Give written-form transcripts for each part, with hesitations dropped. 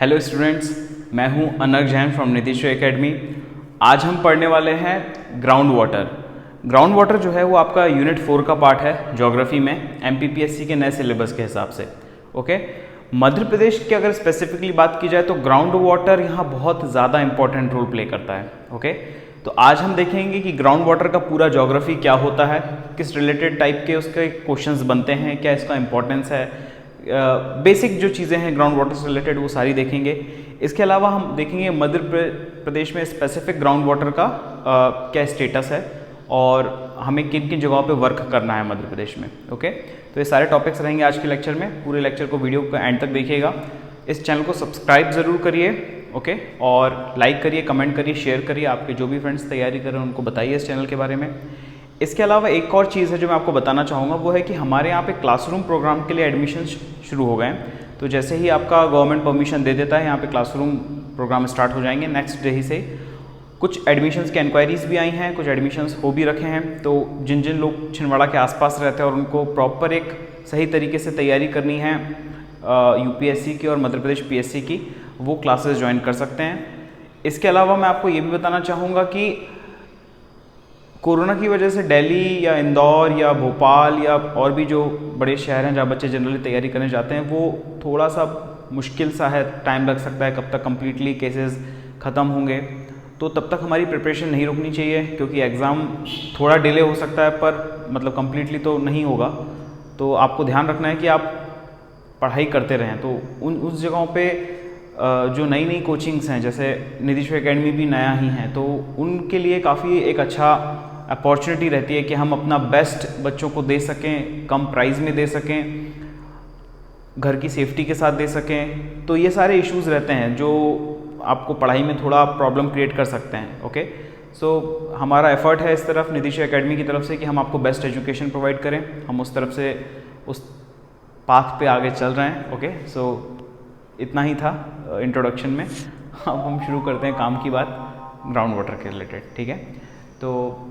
Hello students, मैं हूं अनक जैन फ्रॉम नीतीश एकेडमी। आज हम पढ़ने वाले हैं ग्राउंड वाटर। ग्राउंड वाटर जो है वो आपका यूनिट 4 का पार्ट है ज्योग्राफी में, एमपीपीएससी के नए सिलेबस के हिसाब से। ओके, मध्य प्रदेश की अगर स्पेसिफिकली बात की जाए तो ग्राउंड वाटर यहाँ बहुत ज़्यादा इंपॉर्टेंट रोल प्ले करता है। ओके, तो आज हम देखेंगे कि ग्राउंड वाटर का पूरा ज्योग्राफी क्या होता है, किस रिलेटेड टाइप के उसके क्वेश्चंस बनते हैं, क्या इसका इंपॉर्टेंस है, बेसिक जो चीज़ें हैं ग्राउंड वाटर से रिलेटेड वो सारी देखेंगे। इसके अलावा हम देखेंगे मध्य प्रदेश में स्पेसिफिक ग्राउंड वाटर का क्या स्टेटस है और हमें किन किन जगहों पे वर्क करना है मध्य प्रदेश में। ओके, तो ये सारे टॉपिक्स रहेंगे आज के लेक्चर में। पूरे लेक्चर को वीडियो को एंड तक देखिएगा। इस चैनल को सब्सक्राइब ज़रूर करिए, ओके, और लाइक करिए, कमेंट करिए, शेयर करिए। आपके जो भी फ्रेंड्स तैयारी कर रहे हैं उनको बताइए इस चैनल के बारे में। इसके अलावा एक और चीज़ है जो मैं आपको बताना चाहूँगा, वो है कि हमारे यहाँ पे क्लासरूम प्रोग्राम के लिए एडमिशन शुरू हो गए हैं। तो जैसे ही आपका गवर्नमेंट परमिशन दे देता है, यहाँ पे क्लासरूम प्रोग्राम स्टार्ट हो जाएंगे नेक्स्ट डे ही से। कुछ एडमिशन्स की इंक्वायरीज़ भी आई हैं, कुछ एडमिशन्स हो भी रखे हैं। तो जिन जिन लोग छिंदवाड़ा के आसपास रहते हैं और उनको प्रॉपर एक सही तरीके से तैयारी करनी है यूपीएससी की और मध्य प्रदेश पीएससी की, वो क्लासेस ज्वाइन कर सकते हैं। इसके अलावा मैं आपको ये भी बताना चाहूँगा कि कोरोना की वजह से दिल्ली या इंदौर या भोपाल या और भी जो बड़े शहर हैं जहाँ बच्चे जनरली तैयारी करने जाते हैं, वो थोड़ा सा मुश्किल सा है, टाइम लग सकता है कब तक कम्प्लीटली केसेस ख़त्म होंगे। तो तब तक हमारी प्रिपरेशन नहीं रुकनी चाहिए, क्योंकि एग्ज़ाम थोड़ा डिले हो सकता है पर मतलब कम्प्लीटली तो नहीं होगा। तो आपको ध्यान रखना है कि आप पढ़ाई करते रहें। तो उस जगहों पे जो नई नई कोचिंग्स हैं, जैसे नीतीश एकेडमी भी नया ही है, तो उनके लिए काफ़ी एक अच्छा अपॉर्चुनिटी रहती है कि हम अपना बेस्ट बच्चों को दे सकें, कम प्राइस में दे सकें, घर की सेफ्टी के साथ दे सकें। तो ये सारे इश्यूज़ रहते हैं जो आपको पढ़ाई में थोड़ा प्रॉब्लम क्रिएट कर सकते हैं। ओके, सो हमारा एफर्ट है इस तरफ नीतीश एकेडमी की तरफ से कि हम आपको बेस्ट एजुकेशन प्रोवाइड करें। हम उस तरफ से उस पाथ पे आगे चल रहे हैं। ओके, सो इतना ही था इंट्रोडक्शन में। अब हम शुरू करते हैं काम की बात ग्राउंड वाटर के रिलेटेड। ठीक है, तो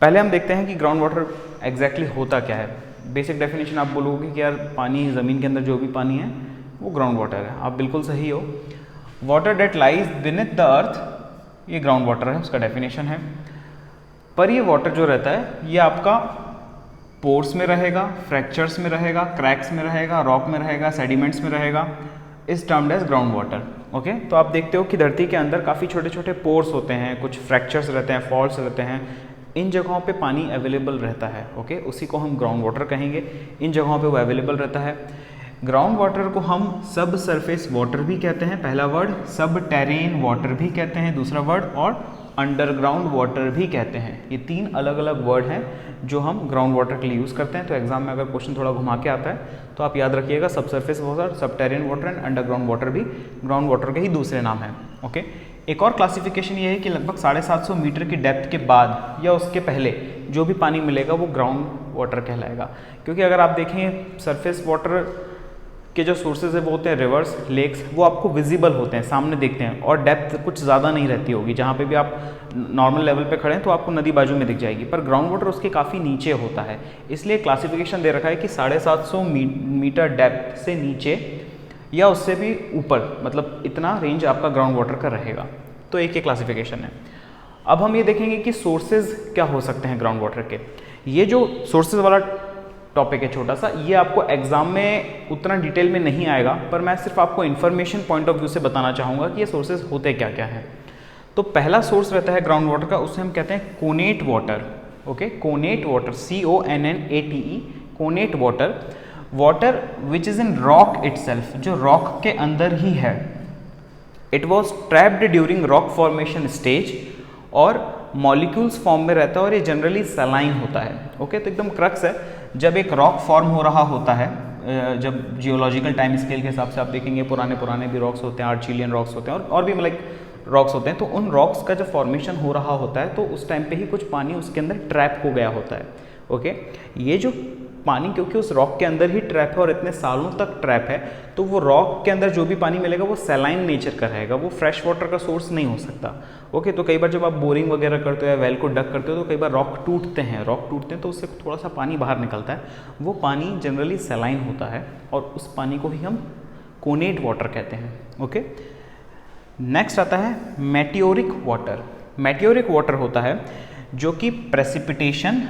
पहले हम देखते हैं कि ग्राउंड वाटर एग्जैक्टली होता क्या है। बेसिक डेफिनेशन आप बोलोगे कि यार पानी, ज़मीन के अंदर जो भी पानी है वो ग्राउंड वाटर है। आप बिल्कुल सही हो। Water that lies beneath the earth, ये ग्राउंड वाटर है, उसका डेफिनेशन है। पर ये वाटर जो रहता है ये आपका पोर्स में रहेगा, फ्रैक्चर्स में रहेगा, क्रैक्स में रहेगा, रॉक में रहेगा, सेडिमेंट्स में रहेगा, is termed as ground water. Okay, तो आप देखते हो कि धरती के अंदर काफ़ी छोटे छोटे पोर्स होते हैं, कुछ फ्रैक्चर्स रहते हैं, फॉल्ट्स रहते हैं। इन जगहों पे पानी अवेलेबल रहता है। ओके, उसी को हम ग्राउंड वाटर कहेंगे। इन जगहों पे वो अवेलेबल रहता है। ग्राउंड वाटर को हम सब सरफेस वाटर भी कहते हैं, पहला वर्ड, सब टेरेन वाटर भी कहते हैं दूसरा वर्ड, और अंडरग्राउंड वाटर भी कहते हैं। ये 3 अलग अलग वर्ड हैं जो हम ग्राउंड वाटर के लिए यूज़ करते हैं। तो एग्जाम में अगर क्वेश्चन थोड़ा घुमा के आता है तो आप याद रखिएगा, सब सरफेस वाटर, सब terrain water and underground water भी ग्राउंड वाटर के ही दूसरे नाम हैं। ओके, एक और क्लासिफिकेशन ये है कि लगभग 750 मीटर की डेप्थ के बाद या उसके पहले जो भी पानी मिलेगा वो ग्राउंड वाटर कहलाएगा। क्योंकि अगर आप देखें सरफेस वाटर के जो सोर्सेज है वो होते हैं रिवर्स, लेक्स, वो आपको विजिबल होते हैं, सामने देखते हैं, और डेप्थ कुछ ज़्यादा नहीं रहती होगी। जहाँ पे भी आप नॉर्मल लेवल पे खड़े हैं तो आपको नदी बाजू में दिख जाएगी, पर ग्राउंड वाटर उसके काफ़ी नीचे होता है। इसलिए क्लासिफिकेशन दे रखा है कि 750 मीटर डेप्थ से नीचे या उससे भी ऊपर, मतलब इतना रेंज आपका ग्राउंड वाटर का रहेगा। तो एक ये क्लासिफिकेशन है। अब हम ये देखेंगे कि सोर्सेज क्या हो सकते हैं ग्राउंड वाटर के। ये जो सोर्सेज वाला टॉपिक है छोटा सा, ये आपको एग्जाम में उतना डिटेल में नहीं आएगा, पर मैं सिर्फ आपको इन्फॉर्मेशन पॉइंट ऑफ व्यू से बताना चाहूँगा कि ये सोर्सेज होते क्या क्या हैं। तो पहला सोर्स रहता है ग्राउंड वाटर का, उसे हम कहते हैं connate water. Okay, connate water, CONNATE, connate water, water which is in rock itself, जो रॉक के अंदर ही है। It was trapped during rock formation stage, और मॉलिक्यूल्स फॉर्म में रहता है, और ये जनरली सलाइन होता है। ओके, तो एकदम क्रक्स है, जब एक रॉक फॉर्म हो रहा होता है, जब जियोलॉजिकल टाइम स्केल के हिसाब से आप देखेंगे पुराने भी रॉक्स होते हैं, आर्चिलियन रॉक्स होते हैं और भी मतलब रॉक्स होते हैं, तो उन रॉक्स का जब फॉर्मेशन हो रहा होता है तो उस टाइम पे ही कुछ पानी उसके अंदर ट्रैप हो गया होता है। ओके, ये जो पानी क्योंकि उस रॉक के अंदर ही ट्रैप है और इतने सालों तक ट्रैप है, तो वो रॉक के अंदर जो भी पानी मिलेगा वो सैलाइन नेचर का रहेगा, वो फ्रेश वाटर का सोर्स नहीं हो सकता। ओके, तो कई बार जब आप बोरिंग वगैरह करते हो या वेल को डक करते हो तो कई बार रॉक टूटते हैं तो उससे थोड़ा सा पानी बाहर निकलता है। वो पानी जनरली सैलाइन होता है और उस पानी को ही हम कोनेट वाटर कहते हैं। ओके, नेक्स्ट आता है मेटियोरिक वाटर। मेटियोरिक वाटर होता है जो कि प्रेसिपिटेशन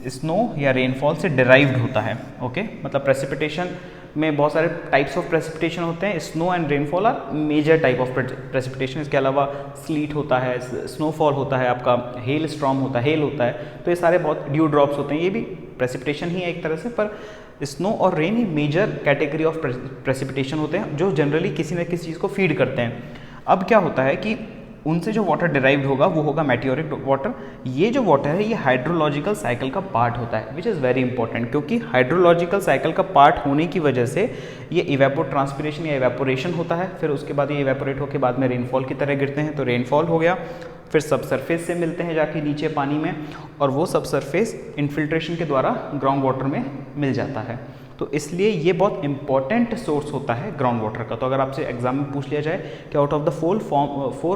स्नो या रेनफॉल से डिराइव्ड होता है। ओके, मतलब प्रेसिपिटेशन में बहुत सारे टाइप्स ऑफ प्रेसिपिटेशन होते हैं। Snow and rainfall are major type of precipitation. इसके अलावा स्लीट होता है, स्नोफॉल होता है, आपका हेल स्टॉर्म होता है, हेल होता है, तो ये सारे बहुत ड्यू ड्रॉप्स होते हैं, ये भी प्रेसिपिटेशन ही है एक तरह से। पर स्नो और रेन ही मेजर कैटेगरी ऑफ प्रेसिपिटेशन होते हैं जो जनरली किसी न किसी चीज़ को फीड करते हैं। अब क्या होता है कि उनसे जो वाटर डिराइव्ड होगा वो होगा मेटियोरिक वाटर। ये जो वाटर है ये हाइड्रोलॉजिकल साइकिल का पार्ट होता है, विच इज़ वेरी इंपॉर्टेंट, क्योंकि हाइड्रोलॉजिकल साइकिल का पार्ट होने की वजह से ये इवेपोर ट्रांसपिरेशन या इवेपोरेशन होता है, फिर उसके बाद ये इवेपोरेट होकर बाद में रेनफॉल की तरह गिरते हैं, तो रेनफॉल हो गया, फिर सब सरफेस से मिलते हैं जाके नीचे पानी में, और वो सब सरफेस इन्फिल्ट्रेशन के द्वारा ग्राउंड वाटर में मिल जाता है। तो इसलिए ये बहुत इंपॉर्टेंट सोर्स होता है ग्राउंड वाटर का। तो अगर आपसे एग्जाम में पूछ लिया जाए कि out of the four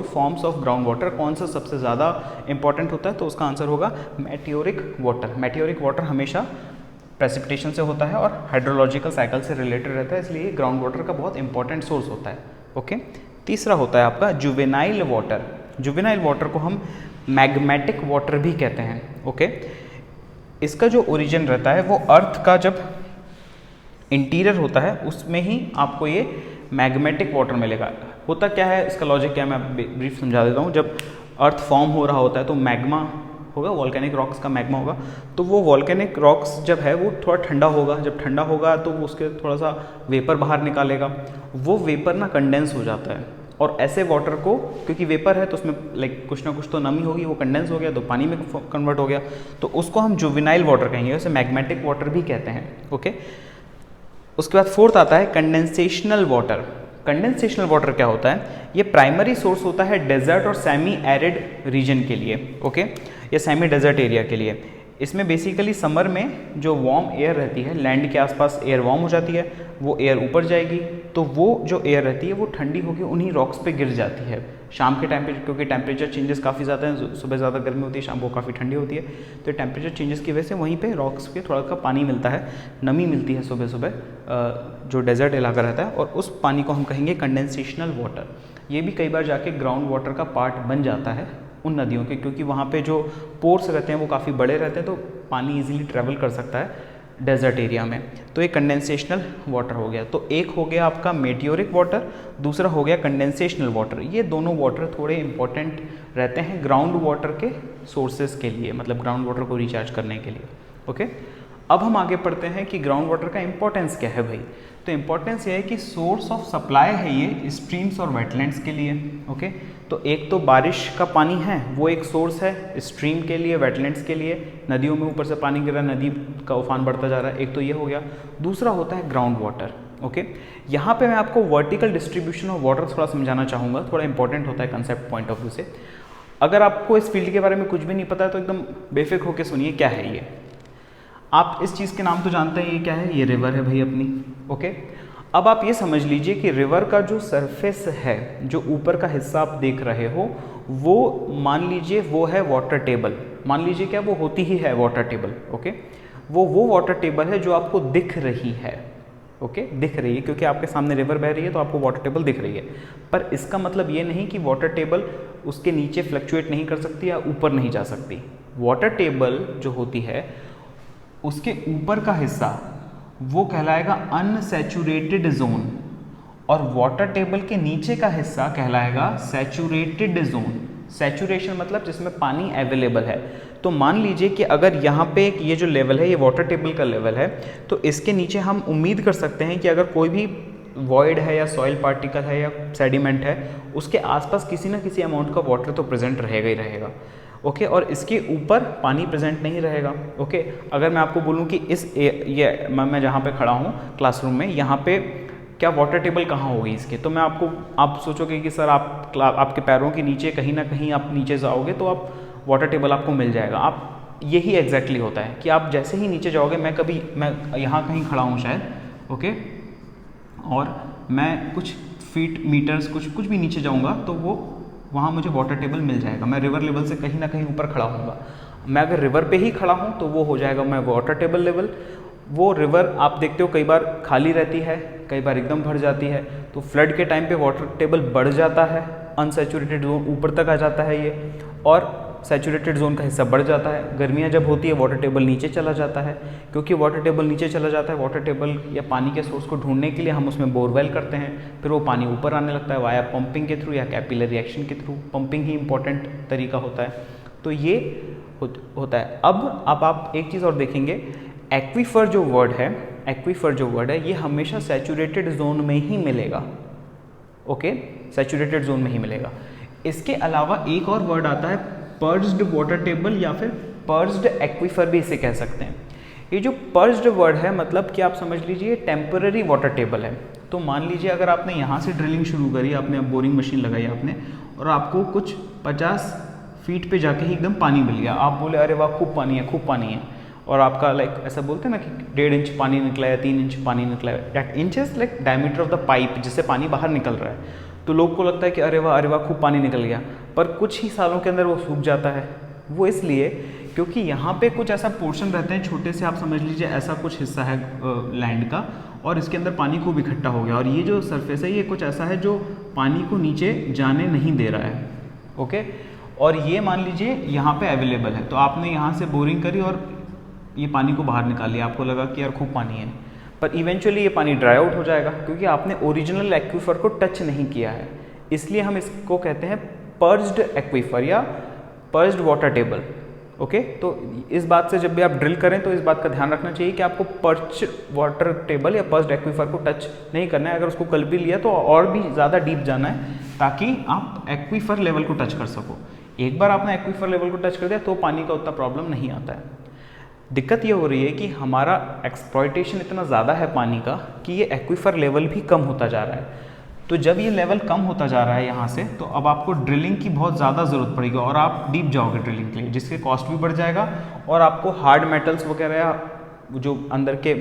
forms of ground water कौन सा सबसे ज़्यादा इंपॉर्टेंट होता है, तो उसका आंसर होगा मेटियोरिक वाटर। मेटियोरिक वाटर हमेशा प्रेसिपिटेशन से होता है और हाइड्रोलॉजिकल साइकिल से रिलेटेड रहता है, इसलिए ग्राउंड वाटर का बहुत इंपॉर्टेंट सोर्स होता है। ओके, तीसरा होता है आपका जुवेनाइल वाटर। जुवेनाइल वाटर को हम मैग्मेटिक वाटर भी कहते हैं। ओके, इसका जो ओरिजिन रहता है वो अर्थ का जब इंटीरियर होता है उसमें ही आपको ये मैग्मेटिक वाटर मिलेगा। होता क्या है, इसका लॉजिक क्या है, मैं ब्रीफ समझा देता हूँ। जब अर्थ फॉर्म हो रहा होता है तो मैग्मा होगा, वॉल्केनिक रॉक्स का मैग्मा होगा, तो वो वॉल्केनिक रॉक्स जब है वो थोड़ा ठंडा होगा, जब ठंडा होगा तो उसके थोड़ा सा वेपर बाहर निकालेगा, वो वेपर ना कंडेंस हो जाता है, और ऐसे वाटर को, क्योंकि वेपर है तो उसमें लाइक कुछ ना कुछ तो नमी होगी, वो कंडेंस हो गया तो पानी में कन्वर्ट हो गया, तो उसको हम जुवेनाइल वाटर कहेंगे, उसे मैग्मेटिक वाटर भी कहते हैं। ओके, उसके बाद फोर्थ आता है कंडेंसेशनल वाटर। कंडेंसेशनल वाटर क्या होता है, ये प्राइमरी सोर्स होता है डेजर्ट और सेमी एरिड रीजन के लिए। ओके, या सेमी डेजर्ट एरिया के लिए। इसमें बेसिकली समर में जो वार्म एयर रहती है, लैंड के आसपास एयर वार्म हो जाती है, वो एयर ऊपर जाएगी, तो वो जो एयर रहती है वो ठंडी होकर उन्हीं रॉक्स पे गिर जाती है शाम के टाइम पे, क्योंकि टेम्परेचर चेंजेस काफ़ी ज़्यादा हैं, सुबह ज़्यादा गर्मी होती है, शाम को काफ़ी ठंडी होती है, तो टेम्परेचर चेंजेस की वजह से वहीं पे रॉक्स पे थोड़ा सा पानी मिलता है, नमी मिलती है सुबह सुबह जो डेजर्ट इलाका रहता है, और उस पानी को हम कहेंगे कंडेंसेशनल वाटर। ये भी कई बार जाके ग्राउंड वाटर का पार्ट बन जाता है उन नदियों के, क्योंकि वहाँ पे जो पोर्स रहते हैं वो काफ़ी बड़े रहते हैं, तो पानी इजीली ट्रैवल कर सकता है डेजर्ट एरिया में। तो ये कंडेंसेशनल वाटर हो गया। तो एक हो गया आपका मेटियोरिक वाटर, दूसरा हो गया कंडेंसेशनल वाटर। ये दोनों वाटर थोड़े इंपॉर्टेंट रहते हैं ग्राउंड वाटर के सोर्सेज के लिए, मतलब ग्राउंड वाटर को रिचार्ज करने के लिए। ओके, अब हम आगे पढ़ते हैं कि ग्राउंड वाटर का इंपॉर्टेंस क्या है भाई। तो इंपॉर्टेंस ये है कि सोर्स ऑफ सप्लाई है ये स्ट्रीम्स और वेटलैंड्स के लिए। ओके, तो एक तो बारिश का पानी है वो एक सोर्स है स्ट्रीम के लिए, वेटलैंड्स के लिए, नदियों में ऊपर से पानी गिर रहा है, नदी का उफान बढ़ता जा रहा है, एक तो ये हो गया। दूसरा होता है ग्राउंड वाटर। ओके, यहाँ पे मैं आपको वर्टिकल डिस्ट्रीब्यूशन ऑफ वाटर थोड़ा समझाना चाहूँगा, थोड़ा इंपॉर्टेंट होता है कंसेप्ट पॉइंट ऑफ व्यू से। अगर आपको इस फील्ड के बारे में कुछ भी नहीं पता है तो एकदम बेफिक्र होकर सुनिए क्या है ये। आप इस चीज़ के नाम तो जानते हैं, ये क्या है, ये रिवर है भाई अपनी। ओके, अब आप ये समझ लीजिए कि रिवर का जो सरफेस है, जो ऊपर का हिस्सा आप देख रहे हो, वो मान लीजिए वो है वाटर टेबल। मान लीजिए क्या, वो होती ही है वाटर टेबल। ओके, वो वाटर टेबल है जो आपको दिख रही है। ओके, दिख रही है क्योंकि आपके सामने रिवर बह रही है तो आपको वाटर टेबल दिख रही है, पर इसका मतलब ये नहीं कि वाटर टेबल उसके नीचे फ्लक्चुएट नहीं कर सकती या ऊपर नहीं जा सकती। वाटर टेबल जो होती है उसके ऊपर का हिस्सा वो कहलाएगा अनसैचुरेटेड जोन, और वाटर टेबल के नीचे का हिस्सा कहलाएगा सैचुरेटेड जोन। सैचुरेशन मतलब जिसमें पानी अवेलेबल है। तो मान लीजिए कि अगर यहाँ पे ये जो लेवल है ये वाटर टेबल का लेवल है, तो इसके नीचे हम उम्मीद कर सकते हैं कि अगर कोई भी वॉइड है या सॉइल पार्टिकल है या सेडिमेंट है, उसके आसपास किसी ना किसी अमाउंट का वाटर तो प्रेजेंट रहेगा ही रहेगा। ओके, और इसके ऊपर पानी प्रेजेंट नहीं रहेगा। ओके, अगर मैं आपको बोलूँ कि ये मैं जहाँ पे खड़ा हूँ क्लासरूम में, यहाँ पे क्या वाटर टेबल कहाँ होगी इसके, तो मैं आप सोचोगे कि सर आपके पैरों के नीचे कहीं ना कहीं आप नीचे जाओगे तो आप वाटर टेबल आपको मिल जाएगा। आप यही एग्जैक्टली होता है कि आप जैसे ही नीचे जाओगे, मैं यहाँ कहीं खड़ा हूँ शायद, ओके, और मैं कुछ फीट मीटर्स कुछ भी नीचे जाऊँगा तो वो वहाँ मुझे वाटर टेबल मिल जाएगा। मैं रिवर लेवल से कहीं ना कहीं ऊपर खड़ा हूँगा। मैं अगर रिवर पे ही खड़ा हूँ तो वो हो जाएगा मैं वाटर टेबल लेवल। वो रिवर आप देखते हो कई बार खाली रहती है, कई बार एकदम भर जाती है। तो फ्लड के टाइम पे वाटर टेबल बढ़ जाता है, अनसैचुरेटेड जोन ऊपर तक आ जाता है ये, और सैचुरेटेड जोन का हिस्सा बढ़ जाता है। गर्मियाँ जब होती है वाटर टेबल नीचे चला जाता है। क्योंकि वाटर टेबल नीचे चला जाता है, वाटर टेबल या पानी के सोर्स को ढूंढने के लिए हम उसमें बोरवेल करते हैं, फिर वो पानी ऊपर आने लगता है वाया पंपिंग के थ्रू या कैपिलरी रिएक्शन के थ्रू। पंपिंग ही इंपॉर्टेंट तरीका होता है। तो ये होता है। अब आप एक चीज़ और देखेंगे, एक्वीफर जो वर्ड है, एक्वीफर जो वर्ड है ये हमेशा सैचुरेटेड जोन में ही मिलेगा। ओके, सैचुरेटेड जोन में ही मिलेगा। इसके अलावा एक और वर्ड आता है पर्ज्ड वाटर टेबल या फिर पर्ज्ड एक्वीफर भी इसे कह सकते हैं। ये जो पर्ज्ड वर्ड है मतलब कि आप समझ लीजिए टेम्पररी वाटर टेबल है। तो मान लीजिए अगर आपने यहाँ से ड्रिलिंग शुरू करी, आपने अब बोरिंग मशीन लगाई आपने, और आपको कुछ 50 फीट पे जाके ही एकदम पानी मिल गया। आप बोले अरे वाह खूब पानी है, खूब पानी है, और आपका लाइक ऐसा बोलते हैं ना कि 1.5 इंच पानी निकला है, 3 इंच पानी निकला है। That inch is like diameter of the pipe जिससे पानी बाहर निकल रहा है। तो लोग को लगता है कि अरे वाह खूब पानी निकल गया, पर कुछ ही सालों के अंदर वो सूख जाता है। वो इसलिए क्योंकि यहाँ पे कुछ ऐसा पोर्शन रहते हैं छोटे से, आप समझ लीजिए ऐसा कुछ हिस्सा है लैंड का, और इसके अंदर पानी खूब इकट्ठा हो गया, और ये जो सरफेस है ये कुछ ऐसा है जो पानी को नीचे जाने नहीं दे रहा है। ओके, और ये मान लीजिए यहाँ पे अवेलेबल है। तो आपने यहाँ से बोरिंग करी और ये पानी को बाहर निकाल लिया, आपको लगा कि यार खूब पानी है, पर इवेंचुअली ये पानी ड्राई आउट हो जाएगा क्योंकि आपने ओरिजिनल एक्वीफर को टच नहीं किया है। इसलिए हम इसको कहते हैं पर्ज्ड एक्वीफर या पर्ज्ड वाटर टेबल। ओके, तो इस बात से जब भी आप ड्रिल करें तो इस बात का ध्यान रखना चाहिए कि आपको पर्ज्ड वाटर टेबल या पर्ज्ड एक्वीफर को टच नहीं करना है। अगर उसको कर भी लिया तो और भी ज़्यादा डीप जाना है ताकि आप एक्वीफर लेवल को टच कर सको। एक बार आपने एक्वीफर लेवल को टच कर दिया तो पानी का उतना प्रॉब्लम नहीं आता है। दिक्कत ये हो रही है कि हमारा एक्सप्लॉयटेशन इतना ज़्यादा है पानी का कि ये एक्वीफर लेवल भी कम होता जा रहा है। तो जब ये लेवल कम होता जा रहा है यहाँ से, तो अब आपको ड्रिलिंग की बहुत ज़्यादा ज़रूरत पड़ेगी और आप डीप जाओगे ड्रिलिंग के लिए, जिसके कॉस्ट भी बढ़ जाएगा और आपको हार्ड मेटल्स वगैरह या जो अंदर के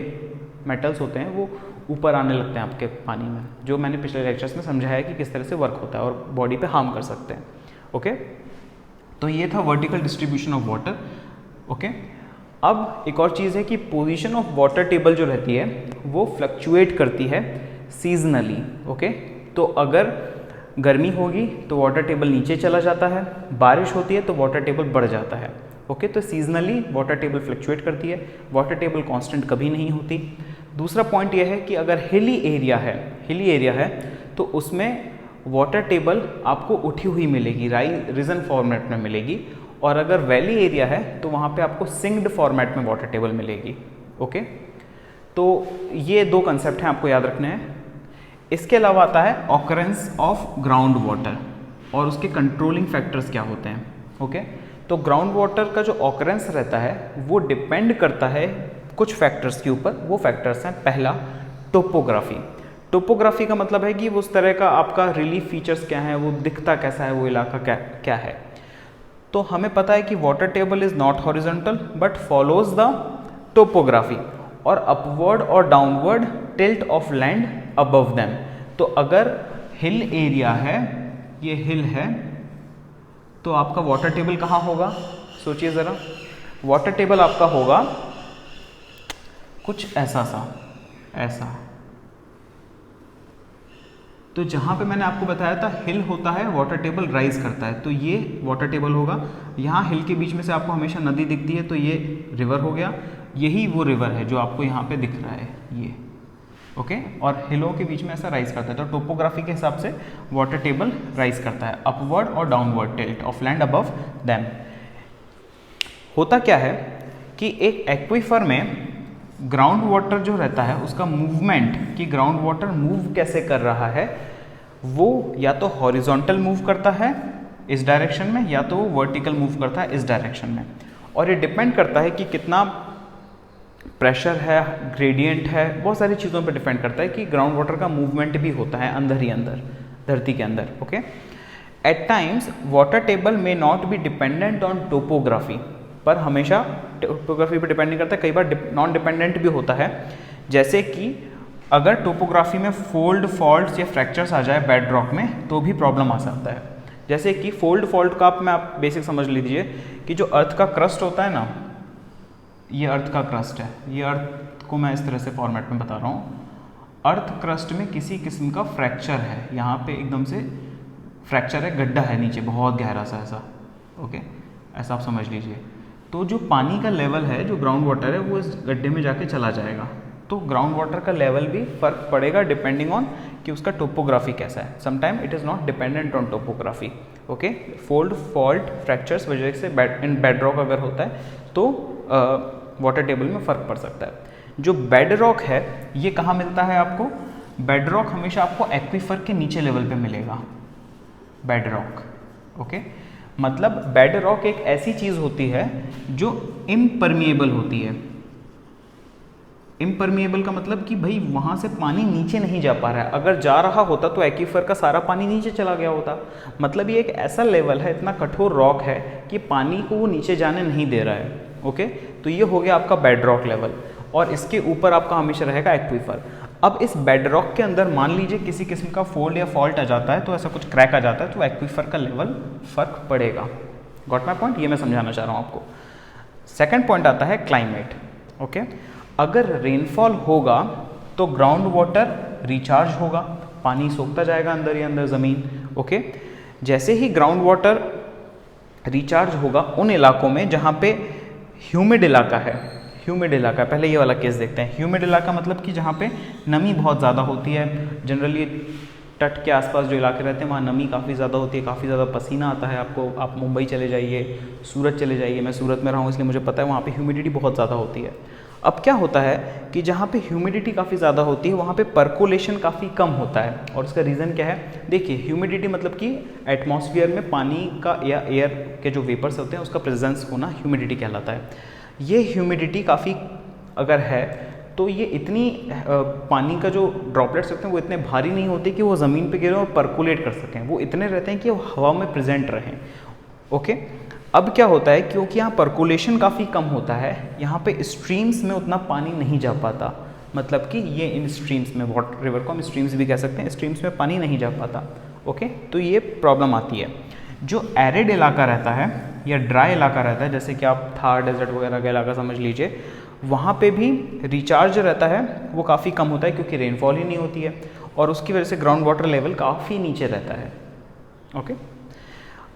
मेटल्स होते हैं वो ऊपर आने लगते हैं आपके पानी में, जो मैंने पिछले लेक्चर्स में समझाया है कि किस तरह से वर्क होता है और बॉडी पे हार्म कर सकते हैं। ओके, तो ये था vertical distribution of water. Okay, अब एक और चीज़ है कि पोजीशन ऑफ वाटर टेबल जो रहती है वो फ्लक्चुएट करती है सीजनली। ओके, तो अगर गर्मी होगी तो वाटर टेबल नीचे चला जाता है, बारिश होती है तो वाटर टेबल बढ़ जाता है। ओके, तो सीजनली वाटर टेबल फ्लक्चुएट करती है, वाटर टेबल कांस्टेंट कभी नहीं होती। दूसरा पॉइंट यह है कि अगर हिली एरिया है तो उसमें वाटर टेबल आपको उठी हुई मिलेगी, रिजन फॉर्मेट में मिलेगी, और अगर वैली एरिया है तो वहाँ पे आपको सिंक्ड फॉर्मेट में वाटर टेबल मिलेगी। ओके, तो ये दो कंसेप्ट हैं आपको याद रखने हैं। इसके अलावा आता है ऑकरेंस ऑफ ग्राउंड वाटर और उसके कंट्रोलिंग फैक्टर्स क्या होते हैं। ओके, तो ग्राउंड वाटर का जो ऑकरेंस रहता है वो डिपेंड करता है कुछ फैक्टर्स के ऊपर। वो फैक्टर्स हैं, पहला टोपोग्राफी। टोपोग्राफी का मतलब है कि उस तरह का आपका रिलीफ फीचर्स क्या है, वो दिखता कैसा है, वो इलाका क्या है। तो हमें पता है कि water table is not horizontal but follows the topography, और अपवर्ड और downward tilt of land above them. तो अगर हिल एरिया है, ये हिल है, तो आपका वाटर टेबल कहाँ होगा? सोचिए ज़रा, वाटर टेबल आपका होगा कुछ ऐसा। तो जहाँ पे मैंने आपको बताया था हिल होता है, वाटर टेबल राइज करता है, तो ये वाटर टेबल होगा। यहाँ हिल के बीच में से आपको हमेशा नदी दिखती है, तो ये रिवर हो गया। यही वो रिवर है जो आपको यहाँ पे दिख रहा है, ये। ओके, और हिलों के बीच में ऐसा राइज करता है। तो टोपोग्राफी के हिसाब से वाटर टेबल राइज करता है, अपवर्ड और downward tilt of land above them. होता क्या है कि एक एक्वीफर में ग्राउंड वाटर जो रहता है उसका मूवमेंट, कि ग्राउंड वाटर मूव कैसे कर रहा है, वो या तो हॉरिजॉन्टल मूव करता है इस डायरेक्शन में, या तो वो वर्टिकल मूव करता है इस डायरेक्शन में। और ये डिपेंड करता है कि कितना प्रेशर है, ग्रेडियंट है, बहुत सारी चीज़ों पर डिपेंड करता है कि ग्राउंड वाटर का मूवमेंट भी होता है अंदर ही अंदर, धरती के अंदर। Okay, at times water table में not be dependent on topography, पर हमेशा टोपोग्राफी पर डिपेंड नहीं करता, कई बार नॉन डिपेंडेंट भी होता है। जैसे कि अगर टोपोग्राफी में फोल्ड, फॉल्ट्स या फ्रैक्चर्स आ जाए बेड रॉक में तो भी प्रॉब्लम आ सकता है। जैसे कि फोल्ड फॉल्ट का आप बेसिक समझ लीजिए कि जो अर्थ का क्रस्ट होता है ना, ये अर्थ का क्रस्ट है, ये अर्थ को मैं इस तरह से फॉर्मेट में बता रहा हूँ। अर्थ क्रस्ट में किसी किस्म का फ्रैक्चर है, यहाँ पे एकदम से फ्रैक्चर है, गड्ढा है नीचे बहुत गहरा सा ऐसा, ओके, ऐसा आप समझ लीजिए। तो जो पानी का लेवल है, जो ग्राउंड वाटर है, वो इस गड्ढे में जाके चला जाएगा। तो ग्राउंड वाटर का लेवल भी फ़र्क पड़ेगा डिपेंडिंग ऑन कि उसका टोपोग्राफी कैसा है। Sometime it is not dependent on topography, okay. Fold, fault, fractures वजह से इन बेड रॉक अगर होता है तो वाटर टेबल में फ़र्क पड़ सकता है। जो बेड रॉक है ये कहाँ मिलता है आपको? बेड रॉक हमेशा आपको एक्वीफर के नीचे लेवल पे मिलेगा, बेड रॉक, ओके। मतलब बेड रॉक एक ऐसी चीज़ होती है जो इम्परमिएबल होती है। इम्परमिएबल का मतलब कि भाई वहाँ से पानी नीचे नहीं जा पा रहा है, अगर जा रहा होता तो एक्वीफर का सारा पानी नीचे चला गया होता। मतलब ये एक ऐसा लेवल है, इतना कठोर रॉक है कि पानी को वो नीचे जाने नहीं दे रहा है, ओके। तो ये हो गया आपका बेड रॉक लेवल, और इसके ऊपर आपका हमेशा रहेगा एक्वीफर। अब इस बेड रॉक के अंदर मान लीजिए किसी किस्म का फोल्ड या फॉल्ट आ जाता है, तो ऐसा कुछ क्रैक आ जाता है, तो एक्वीफर का लेवल फ़र्क पड़ेगा। Got my point? ये मैं समझाना चाह रहा हूँ आपको। सेकंड पॉइंट आता है क्लाइमेट, ओके। अगर रेनफॉल होगा तो ग्राउंड वाटर रिचार्ज होगा, पानी सोखता जाएगा अंदर ही अंदर ज़मीन, ओके। जैसे ही ग्राउंड वाटर रिचार्ज होगा उन इलाकों में जहाँ पे ह्यूमिड इलाका है, ह्यूमिड इलाका, पहले ये वाला केस देखते हैं। ह्यूमिड इलाका मतलब कि जहाँ पे नमी बहुत ज़्यादा होती है। जनरली तट के आसपास जो इलाके रहते हैं वहाँ नमी काफ़ी ज़्यादा होती है, काफ़ी ज़्यादा पसीना आता है आपको। आप मुंबई चले जाइए, सूरत चले जाइए, मैं सूरत में रहा हूँ इसलिए मुझे पता है वहाँ पे ह्यूमिडिटी बहुत ज़्यादा होती है। अब क्या होता है कि जहाँ पे ह्यूमिडिटी काफ़ी ज़्यादा होती है वहाँ पे पर्कोलेशन काफ़ी कम होता है, और उसका रीज़न क्या है? देखिए, ह्यूमिडिटी मतलब कि एटमॉस्फेयर में पानी का या एयर के जो वेपर्स होते हैं उसका प्रेजेंस होना ह्यूमिडिटी कहलाता है। ये ह्यूमिडिटी काफ़ी अगर है तो ये इतनी पानी का जो ड्रॉपलेट्स होते हैं वो इतने भारी नहीं होते कि वो ज़मीन पे गिरें और पर्कुलेट कर सकें, वो इतने रहते हैं कि वो हवा में प्रेजेंट रहें, ओके। अब क्या होता है, क्योंकि यहाँ पर्कुलेशन काफ़ी कम होता है, यहाँ पे स्ट्रीम्स में उतना पानी नहीं जा पाता। मतलब कि ये इन स्ट्रीम्स में, वाटर रिवर को हम स्ट्रीम्स भी कह सकते हैं, स्ट्रीम्स में पानी नहीं जा पाता, ओके। तो ये प्रॉब्लम आती है। जो एरिड इलाका रहता है या ड्राई इलाका रहता है, जैसे कि आप थार डेजर्ट वगैरह का इलाका समझ लीजिए, वहाँ पे भी रिचार्ज रहता है वो काफ़ी कम होता है क्योंकि रेनफॉल ही नहीं होती है, और उसकी वजह से ग्राउंड वाटर लेवल काफ़ी नीचे रहता है, ओके।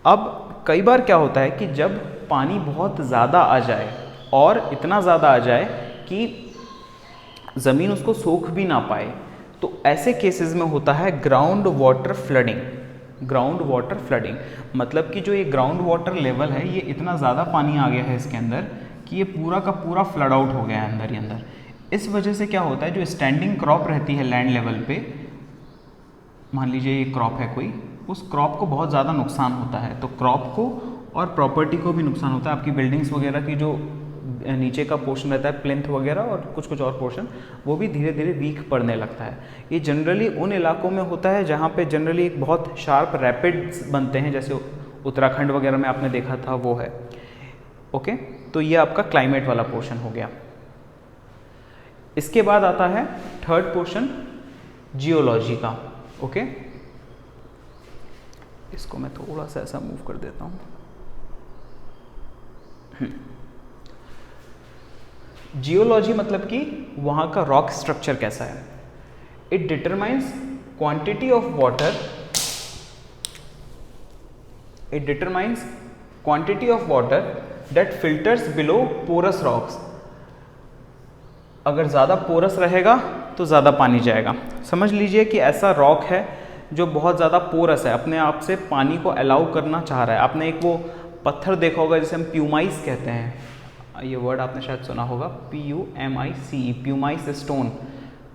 अब कई बार क्या होता है कि जब पानी बहुत ज़्यादा आ जाए, और इतना ज़्यादा आ जाए कि ज़मीन उसको सोख भी ना पाए, तो ऐसे केसेस में होता है ground water flooding. Ground water flooding मतलब कि जो ये ग्राउंड वाटर लेवल है, ये इतना ज़्यादा पानी आ गया है इसके अंदर कि ये पूरा का पूरा फ्लड आउट हो गया है अंदर ही अंदर। इस वजह से क्या होता है, जो स्टैंडिंग क्रॉप रहती है लैंड लेवल पे, मान लीजिए ये क्रॉप है कोई, उस क्रॉप को बहुत ज़्यादा नुकसान होता है। तो क्रॉप को और प्रॉपर्टी को भी नुकसान होता है। आपकी बिल्डिंग्स वगैरह की जो नीचे का पोर्शन रहता है, प्लिंथ वगैरह और कुछ और पोर्शन, वो भी धीरे धीरे वीक पड़ने लगता है। ये जनरली उन इलाकों में होता है जहाँ पे जनरली एक बहुत शार्प रैपिड्स बनते हैं, जैसे उत्तराखंड वगैरह में आपने देखा था वो है, ओके। तो ये आपका क्लाइमेट वाला पोर्शन हो गया। इसके बाद आता है थर्ड पोर्शन जियोलॉजी का, ओके। इसको मैं थोड़ा सा ऐसा मूव कर देता हूँ। जियोलॉजी मतलब कि वहाँ का रॉक स्ट्रक्चर कैसा है। It determines quantity of water, it determines quantity of water that filters below porous rocks. अगर ज़्यादा पोरस रहेगा तो ज़्यादा पानी जाएगा। समझ लीजिए कि ऐसा रॉक है जो बहुत ज़्यादा पोरस है, अपने आप से पानी को अलाउ करना चाह रहा है। आपने एक वो पत्थर देखा होगा जिसे हम प्यूमाइस कहते हैं, ये वर्ड आपने शायद सुना होगा, PUMICE, प्यूमाइस स्टोन।